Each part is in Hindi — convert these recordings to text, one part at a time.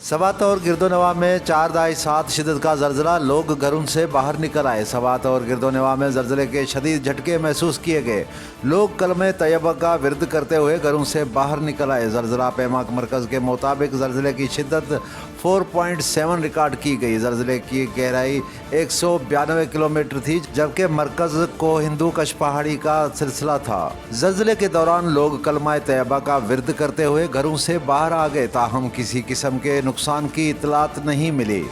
सवात और गिरदोनवा में 4.7 शिद्दत का जल्जला, लोग घरों से बाहर निकल आए। सवात और गिरदोनवा में जल्जले के शदीद झटके महसूस किए गए। लोग कलमे तैयबा का विरद करते हुए घरों से बाहर निकल आए। जल्जला पैमाक मरकज़ के मुताबिक जल्जले की शिद्दत 4.7 रिकॉर्ड की गई। जल्जले की गहराई 192 किलोमीटर थी, जबकि मरकज़ को हिंदू कश पहाड़ी का सिलसिला था। जल्जले के दौरान लोग कलमा तैयबा का विरद करते हुए घरों से बाहर आ गए, ताहम किसी किस्म के नुकसान की इतलात नहीं मिली।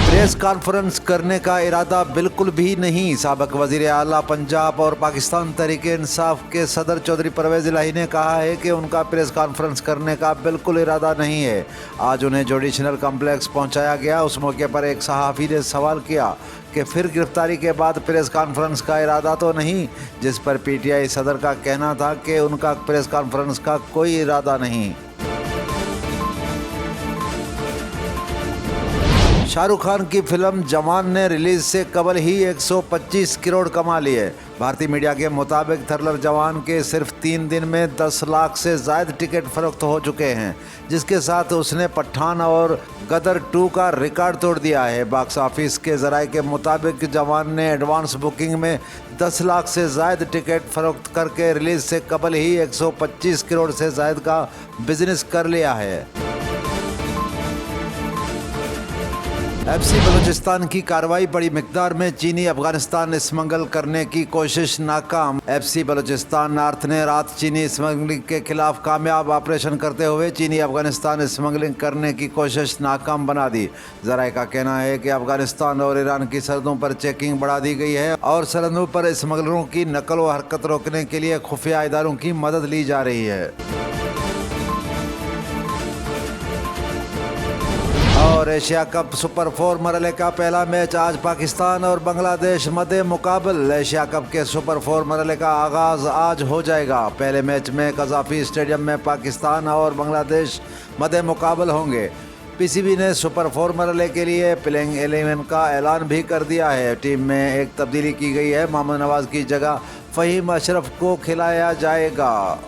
प्रेस कॉन्फ्रेंस करने का इरादा बिल्कुल भी नहीं। साबिक वज़ीर आला पंजाब और पाकिस्तान तहरीक इंसाफ के सदर चौधरी परवेज़ इलाही ने कहा है कि उनका प्रेस कॉन्फ्रेंस करने का बिल्कुल इरादा नहीं है। आज उन्हें जुडिशल कम्प्लेक्स पहुंचाया गया। उस मौके पर एक सहाफ़ी ने सवाल किया कि फिर गिरफ्तारी के बाद प्रेस कॉन्फ्रेंस का इरादा तो नहीं, जिस पर PTI सदर का कहना था कि उनका प्रेस कॉन्फ्रेंस का कोई इरादा नहीं। शाहरुख खान की फिल्म जवान ने रिलीज से कबल ही 125 करोड़ कमा लिए। भारतीय मीडिया के मुताबिक थ्रिलर जवान के सिर्फ 3 दिन में 10 लाख से ज़ायद टिकट फरोख्त हो चुके हैं, जिसके साथ उसने पठान और गदर 2 का रिकॉर्ड तोड़ दिया है। बॉक्स ऑफिस के ज़राए के मुताबिक जवान ने एडवांस बुकिंग में 10 लाख से ज़ायद टिकट फरोख्त करके रिलीज से कबल ही 125 करोड़ से ज़ायद का बिजनेस कर लिया है। FC बलूचिस्तान की कार्रवाई, बड़ी मिकदार में चीनी अफगानिस्तान स्मगल करने की कोशिश नाकाम। FC बलूचिस्तान नॉर्थ ने रात चीनी स्मगलिंग के खिलाफ कामयाब ऑपरेशन करते हुए चीनी अफगानिस्तान स्मगलिंग करने की कोशिश नाकाम बना दी। ज़राए का कहना है कि अफगानिस्तान और ईरान की सरहदों पर चेकिंग बढ़ा दी गई है और सरहदों पर स्मगलरों की नकल व हरकत रोकने के लिए खुफिया इदारों की मदद ली जा रही है। और एशिया कप सुपर 4 मरहले का पहला मैच आज पाकिस्तान और बांग्लादेश मद्दे मुकाबल। एशिया कप के सुपर 4 मरहले का आगाज़ आज हो जाएगा। पहले मैच में कज़ाफ़ी स्टेडियम में पाकिस्तान और बांग्लादेश मद्दे मुकाबल होंगे। PCB ने सुपर 4 मरहले के लिए प्लेइंग 11 का ऐलान भी कर दिया है। टीम में एक तब्दीली की गई है। मोहम्मद नवाज़ की जगह फ़हीम अशरफ को खिलाया जाएगा।